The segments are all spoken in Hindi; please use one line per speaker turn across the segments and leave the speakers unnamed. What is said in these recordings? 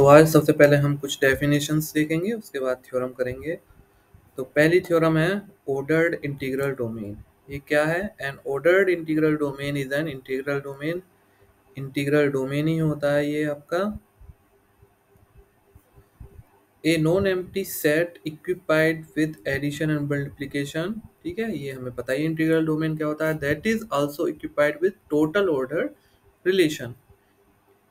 तो आज सबसे पहले हम कुछ डेफिनेशंस देखेंगे, उसके बाद थ्योरम करेंगे। तो पहली थ्योरम है ऑर्डर्ड इंटीग्रल डोमेन। ये क्या है? An ordered integral domain is an integral domain. Integral domain ही होता है ये आपका a non empty set equipped with addition and multiplication. ठीक है, ये हमें पता ही इंटीग्रल डोमेन क्या होता है। That is also equipped with total order relation.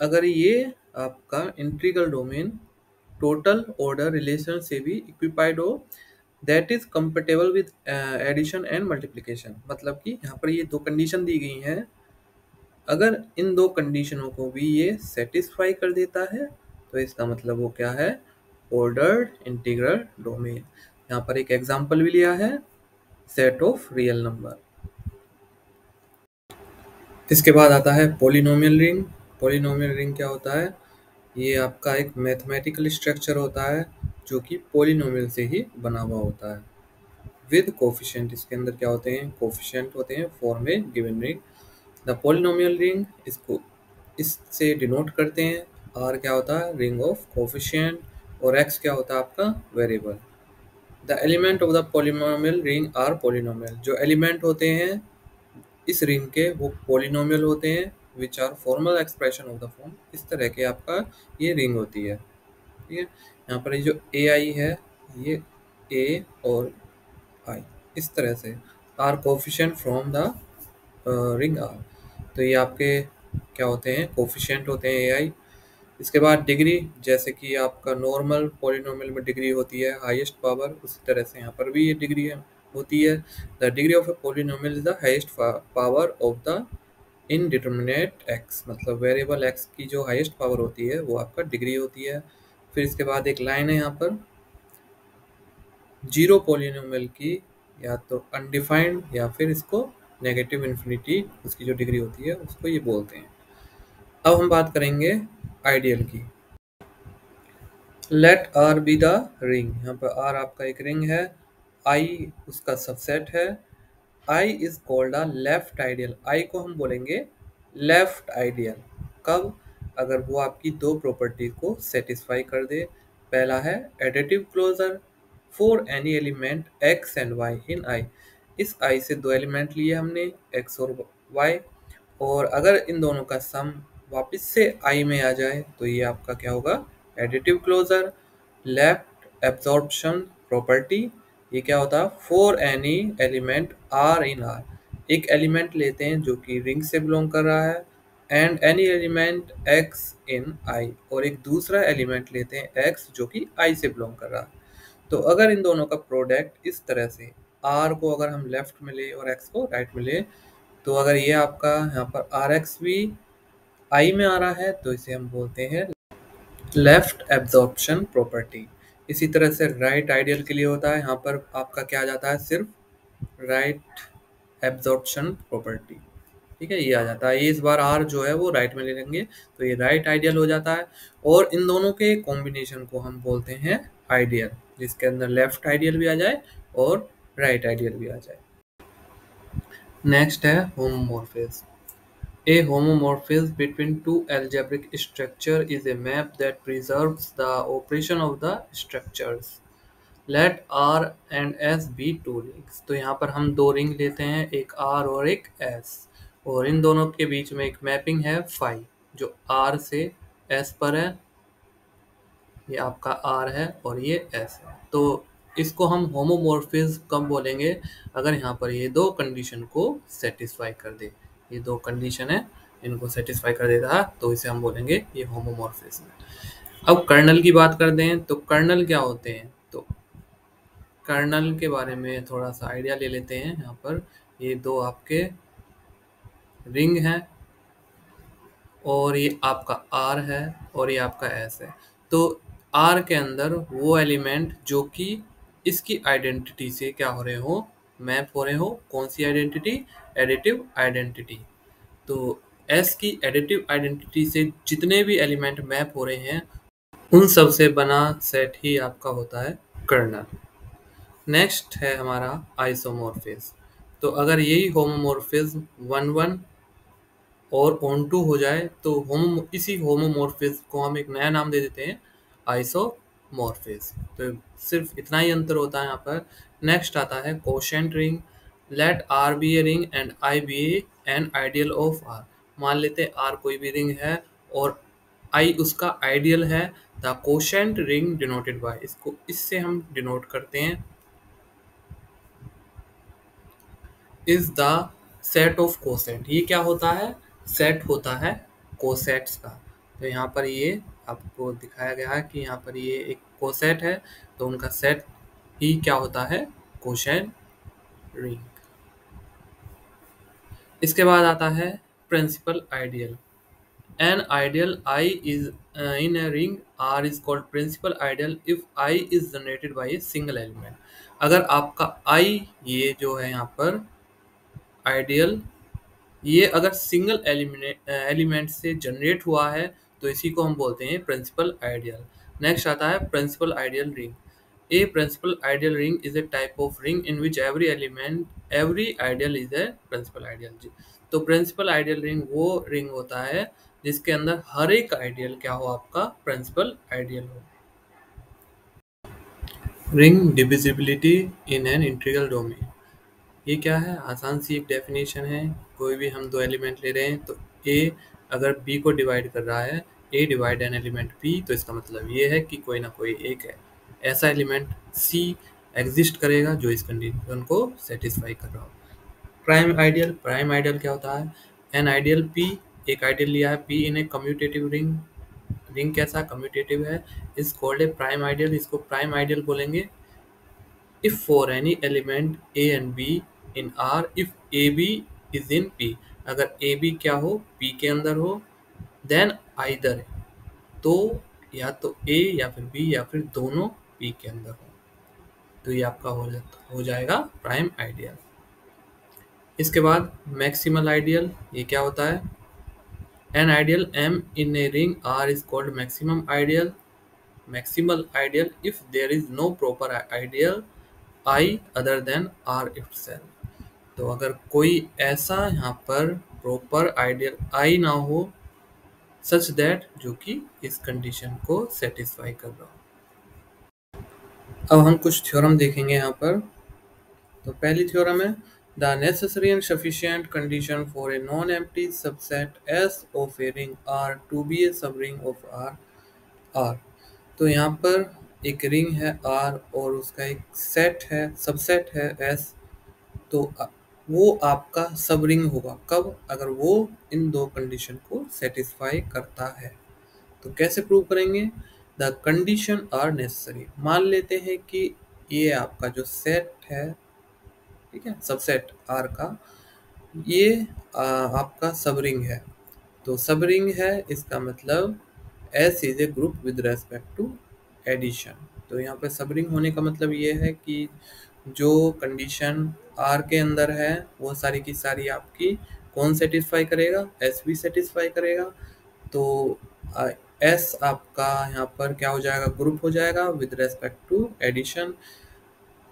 अगर ये आपका integral domain total order relation से भी इक्विपाइड हो, that is compatible with addition and multiplication. मतलब कि यहाँ पर ये दो कंडीशन दी गई हैं, अगर इन दो कंडीशनों को भी ये सेटिस्फाई कर देता है तो इसका मतलब वो क्या है? Ordered integral domain. यहाँ पर एक एग्जांपल भी लिया है, सेट ऑफ रियल नंबर। इसके बाद आता है पॉलिनोमियल रिंग। पॉलिनोमियल रिंग क्या होता है? ये आपका एक मैथमेटिकल स्ट्रक्चर होता है जो कि पॉलिनोमियल से ही बना हुआ होता है विद कोफिशिएंट। इसके अंदर क्या होते हैं? कोफिशिएंट होते हैं for a given ring. The polynomial ring, इसको इससे डिनोट करते हैं। आर क्या होता है? Ring of coefficient. और एक्स क्या होता है? आपका variable. The element of the polynomial ring are polynomial. जो एलिमेंट होते हैं इस रिंग के वो पॉलिनोमियल होते हैं, which are formal expression of the form. इस तरह के आपका ये रिंग होती है। ठीक है, यहाँ पर ये जो ए आई है, ये ए और आई इस तरह से are coefficient from the ring R. तो ये आपके क्या होते हैं? कोफिशिएंट होते हैं ए आई। इसके बाद डिग्री, जैसे कि आपका नॉर्मल पॉलिनोमियल में डिग्री होती है हाईएस्ट पावर, उसी तरह से यहाँ पर भी ये डिग्री होती है। The degree of a polynomial is the highest power of the indeterminate x. मतलब वेरिएबल एक्स की जो हाईएस्ट पावर होती है वो आपका डिग्री होती है। फिर इसके बाद एक लाइन है यहाँ पर, जीरो पॉलिनोमियल की या तो अनडिफाइंड या फिर इसको नेगेटिव इन्फिनिटी, उसकी जो डिग्री होती है उसको ये बोलते हैं। अब हम बात करेंगे आइडियल की। Let R be the ring. यहाँ पर आर आपका एक रिंग है, आई उसका सबसेट है। I is called a left ideal. I को हम बोलेंगे लेफ्ट आइडियल। कब? अगर वो आपकी दो प्रॉपर्टी को सेटिस्फाई कर दे। पहला है additive closure for any element x and y in I. इस आई से दो एलिमेंट लिए हमने, एक्स और वाई, और अगर इन दोनों का सम वापस से आई में आ जाए तो ये आपका क्या होगा? Additive closure. Left absorption property, ये क्या होता है? For any element r in R. एक एलिमेंट लेते हैं जो कि रिंग से बिलोंग कर रहा है, एंड एनी एलिमेंट एक्स इन आई, और एक दूसरा एलिमेंट लेते हैं एक्स जो कि आई से बिलोंग कर रहा है। तो अगर इन दोनों का प्रोडक्ट इस तरह से, आर को अगर हम लेफ्ट में ले और एक्स को राइट में ले, तो अगर ये आपका यहाँ पर आर एक्स भी आई में आ रहा है तो इसे हम बोलते हैं लेफ्ट एब्जॉर्प्शन प्रॉपर्टी। इसी तरह से राइट आइडियल के लिए होता है, यहाँ पर आपका क्या आ जाता है? सिर्फ राइट एब्जॉर्प्शन प्रॉपर्टी। ठीक है, ये आ जाता है। ये इस बार आर जो है वो राइट में ले लेंगे तो ये राइट आइडियल हो जाता है। और इन दोनों के कॉम्बिनेशन को हम बोलते हैं आइडियल, जिसके अंदर लेफ्ट आइडियल भी आ जाए और राइट आइडियल भी आ जाए। नेक्स्ट है homomorphism. A homomorphism between two algebraic structure is a map that preserves the operation of the structures. Let R and S be two rings. तो यहाँ पर हम दो रिंग लेते हैं, एक R और एक S, और इन दोनों के बीच में एक मैपिंग है फाई जो R से S पर है। ये आपका R है और ये S है। तो इसको हम होमोमॉर्फिज्म कब बोलेंगे? अगर यहाँ पर ये दो कंडीशन को सेटिस्फाई कर दे। ये दो कंडीशन है, इनको सेटिस्फाई कर देता है तो इसे हम बोलेंगे ये होमोमॉर्फिज्म। अब कर्नल की बात कर दें तो कर्नल क्या होते हैं? तो कर्नल के बारे में थोड़ा सा आइडिया ले लेते हैं। यहाँ पर ये दो आपके रिंग हैं और ये आपका R है और ये आपका S है। तो R के अंदर वो एलिमेंट जो कि इसकी आइडेंटिटी से क्या हो रहे हो? मैप हो रहे हो। कौन सी आइडेंटिटी? Additive identity. तो S की एडिटिव आइडेंटिटी से जितने भी एलिमेंट मैप हो रहे हैं उन सब से बना सेट ही आपका होता है कर्नल। नेक्स्ट है हमारा आइसोमॉर्फिज्म। तो अगर यही होमोमॉर्फिज्म 1 1 और ऑन टू हो जाए तो इसी होमोमॉर्फिज्म को हम एक नया नाम दे देते हैं आइसोमॉर्फिज्म। तो सिर्फ इतना ही अंतर होता है यहाँ पर। नेक्स्ट आता है quotient ring. Let R be a ring and I be an ideal of R. मान लेते हैं आर कोई भी रिंग है और आई उसका आइडियल है। The quotient ring denoted by, इसको इससे हम डिनोट करते हैं is the set of coset. ये क्या होता है? सेट होता है कोसेट्स का। तो यहाँ पर ये आपको दिखाया गया है कि यहाँ पर ये एक कोसेट है, तो उनका सेट ही क्या होता है? Quotient ring. इसके बाद आता है principal ideal. An ideal I is in a ring R is called principal ideal if I is generated by a single element. अगर आपका आई ये जो है यहाँ पर आइडियल, ये अगर सिंगल एलिमेंट से जनरेट हुआ है तो इसी को हम बोलते हैं प्रिंसिपल आइडियल। नेक्स्ट आता है principal ideal ring. A principal ideal ring is a type of ring in which every ideal is a principal ideal. तो प्रिंसिपल आइडियल रिंग वो रिंग होता है जिसके अंदर हर एक आइडियल क्या हो? आपका प्रिंसिपल आइडियल हो। Ring divisibility in an integral domain. ये क्या है? आसान सी एक डेफिनेशन है। कोई भी हम दो एलिमेंट ले रहे हैं तो ए अगर बी को डिवाइड कर रहा है, ए डिवाइड एन एलिमेंट बी, तो इसका मतलब ये है कि कोई ना कोई एक है ऐसा एलिमेंट सी एग्जिस्ट करेगा जो इस कंडीशन को सेटिस्फाई कर रहा हो। प्राइम आइडियल क्या होता है? एन आइडियल पी, एक आइडियल लिया है P in a commutative ring. Ring कैसा? कम्यूटेटिव है। इस कॉल्ड ए प्राइम आइडियल, इसको प्राइम आइडियल बोलेंगे। if for any element a and b in R, if ab is in p, अगर ab क्या हो? p के अंदर हो, then either, तो या तो a या फिर b या फिर दोनों p के अंदर हो, तो ये आपका हो जाएगा प्राइम आइडियल। इसके बाद मैक्सिमल आइडियल, ये क्या होता है? An ideal m in a ring R is called maximal ideal if there is no proper ideal I other than R itself। तो अगर कोई ऐसा यहाँ पर प्रॉपर आइडियल आई ना हो सच दैट जो कि इस कंडीशन को सेटिस्फाई कर रहा हो। अब हम कुछ थ्योरम देखेंगे यहाँ पर। तो पहली थ्योरम है the necessary and sufficient condition for a non empty subset S of a ring R to be a subring of are are. तो यहाँ पर एक रिंग है आर और उसका एक सेट है, सबसेट है एस, तो वो आपका सब रिंग होगा कब? अगर वो इन दो कंडीशन को सेटिस्फाई करता है। तो कैसे प्रूव करेंगे? The condition are necessary. मान लेते हैं कि ये आपका जो सेट है, ठीक है, सबसेट आर का, ये आपका सब रिंग है। तो सब रिंग है इसका मतलब S is a group with respect to addition. तो यहाँ पे सब रिंग होने का मतलब ये है कि जो कंडीशन आर के अंदर है वो सारी की सारी आपकी कौन सेटिस्फाई करेगा? एस भी सेटिस्फाई करेगा। तो एस आपका यहाँ पर क्या हो जाएगा? ग्रुप हो जाएगा विद रेस्पेक्ट टू एडिशन।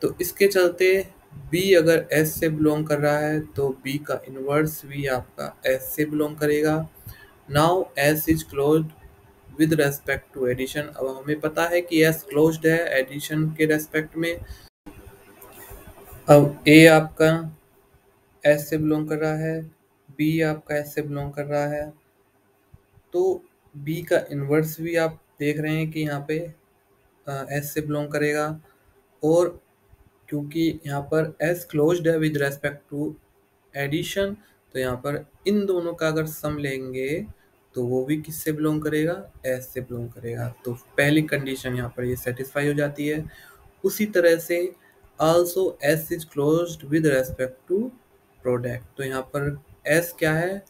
तो इसके चलते बी अगर एस से बिलोंग कर रहा है तो बी का इनवर्स भी आपका एस से बिलोंग करेगा। Now S is closed with respect to addition. अब हमें पता है कि एस क्लोज्ड है एडिशन के रेस्पेक्ट में। अब ए आपका एस से बिलोंग कर रहा है, बी आपका एस से बिलोंग कर रहा है, तो बी का इन्वर्स भी आप देख रहे हैं कि यहाँ पे एस से बिलोंग करेगा। और क्योंकि यहाँ पर एस क्लोज्ड है विद रेस्पेक्ट टू एडिशन, तो यहाँ पर इन दोनों का अगर सम लेंगे तो वो भी किससे बिलोंग करेगा? एस से बिलोंग करेगा। तो पहली कंडीशन यहाँ पर ये सेटिस्फाई हो जाती है। उसी तरह से also S is closed with respect to product. तो यहाँ पर S क्या है?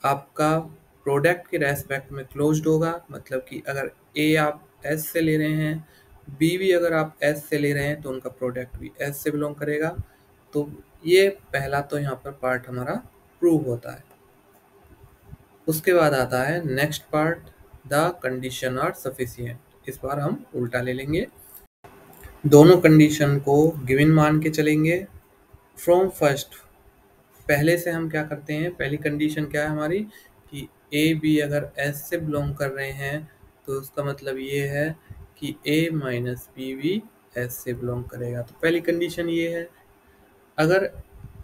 आपका प्रोडक्ट के रेस्पेक्ट में क्लोज्ड होगा, मतलब कि अगर A आप S से ले रहे हैं, B भी अगर आप S से ले रहे हैं तो उनका प्रोडक्ट भी S से बिलोंग करेगा। तो ये पहला तो यहाँ पर पार्ट हमारा प्रूव होता है। उसके बाद आता है next part, the condition are sufficient. इस बार हम उल्टा ले लेंगे, दोनों कंडीशन को गिवन मान के चलेंगे। फ्रॉम फर्स्ट पहले से हम क्या करते हैं, पहली कंडीशन क्या है हमारी कि ए बी अगर एस से बिलोंग कर रहे हैं तो उसका मतलब ये है कि ए माइनस बी भी एस से बिलोंग करेगा। तो पहली कंडीशन ये है। अगर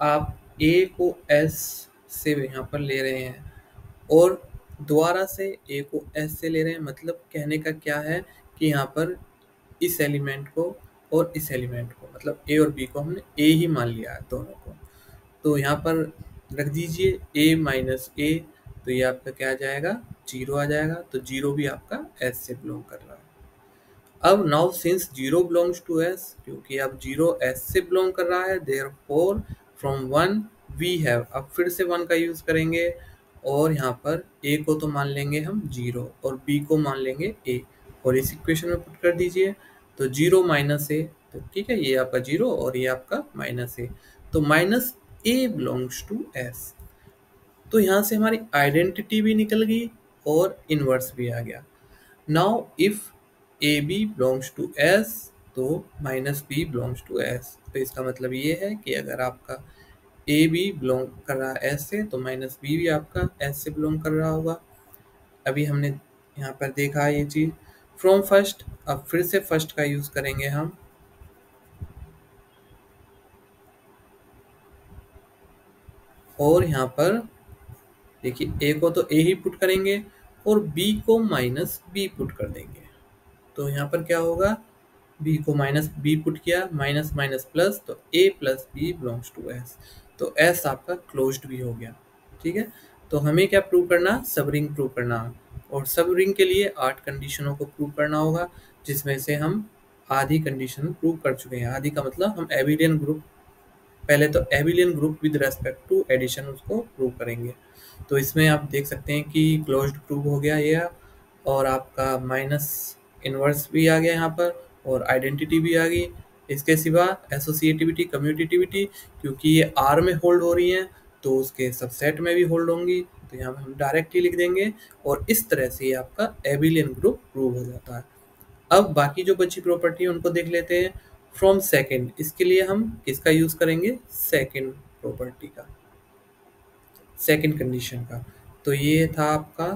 आप ए को एस से यहाँ पर ले रहे हैं और दोबारा से ए को एस से ले रहे हैं, मतलब कहने का क्या है कि यहाँ पर इस एलिमेंट को और इस एलिमेंट को, मतलब ए और बी को हमने ए ही मान लिया है दोनों को। तो यहाँ पर रख दीजिए ए माइनस ए, तो ये आपका क्या आ जाएगा, 0 आ जाएगा। तो 0 भी आपका एस से बिलोंग कर रहा है। अब now since 0 belongs to S, क्योंकि अब 0 एस से बिलोंग कर रहा है, देयरफॉर फ्रॉम 1 वी हैव, अब फिर से 1 का यूज करेंगे और यहाँ पर ए को तो मान लेंगे हम 0 और बी को मान लेंगे ए, और इस इक्वेशन में पुट कर दीजिए। तो 0 माइनस ए, तो ठीक है, ये आपका 0 और ये आपका माइनस ए, तो minus a belongs to S. तो यहाँ से हमारी आइडेंटिटी भी निकल गई और इनवर्स भी आ गया। Now if a b belongs to S, तो minus b belongs to S. तो इसका मतलब ये है कि अगर आपका ए बी बिलोंग कर रहा है एस से, तो माइनस बी भी आपका एस से बिलोंग कर रहा होगा। अभी हमने यहाँ पर देखा ये चीज फ्रॉम फर्स्ट। अब फिर से फर्स्ट का यूज करेंगे हम, और यहाँ पर देखिए ए को तो ए ही पुट करेंगे और बी को माइनस बी पुट कर देंगे। तो यहाँ पर क्या होगा, बी को माइनस बी पुट किया, माइनस माइनस प्लस, तो a plus b belongs to S. तो एस आपका क्लोज्ड भी हो गया। ठीक है, तो हमें क्या प्रूव करना, सब रिंग प्रूव करना। और सब रिंग के लिए 8 कंडीशनों को प्रूव करना होगा, जिसमें से हम आधी कंडीशन प्रूव कर चुके हैं। आधी का मतलब हम एबिलियन ग्रुप, पहले तो abelian group with respect to addition उसको प्रूव करेंगे। तो इसमें आप देख सकते हैं कि क्लोज्ड प्रूव हो गया ये, और आपका माइनस इनवर्स भी आ गया यहाँ पर, और आइडेंटिटी भी आ गई। इसके सिवा एसोसिएटिविटी, कम्यूटेटिविटी, क्योंकि ये आर में होल्ड हो रही हैं तो उसके सबसेट में भी होल्ड होंगी, तो यहाँ पे हम डायरेक्ट ही लिख देंगे, और इस तरह से ये आपका एबिलियन ग्रुप प्रूव हो जाता है। अब बाकी जो बची प्रॉपर्टी है उनको देख लेते हैं। फ्रॉम सेकंड, इसके लिए हम किसका यूज करेंगे, सेकंड प्रॉपर्टी का, सेकंड कंडीशन का। तो ये था आपका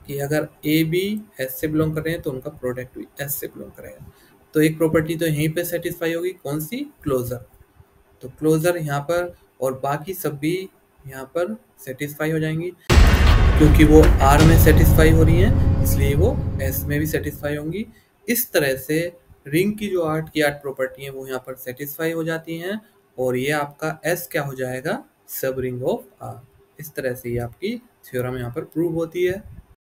कि अगर ए बी एस से बिलोंग कर रहे हैं तो उनका प्रोडक्ट भी एस से बिलोंग करेगा। तो एक प्रॉपर्टी तो यहीं पे सेटिस्फाई होगी, कौन सी, क्लोजर। तो क्लोजर यहाँ पर, और बाकी सब भी यहाँ पर सेटिस्फाई हो जाएंगी, क्योंकि वो आर में सेटिस्फाई हो रही हैं इसलिए वो एस में भी सेटिस्फाई होंगी। इस तरह से रिंग की जो 8 की 8 प्रॉपर्टी हैं वो यहाँ पर सेटिस्फाई हो जाती हैं, और ये आपका एस क्या हो जाएगा, सब रिंग ऑफ आर। इस तरह से ये आपकी थ्योरम यहाँ पर प्रूव होती है।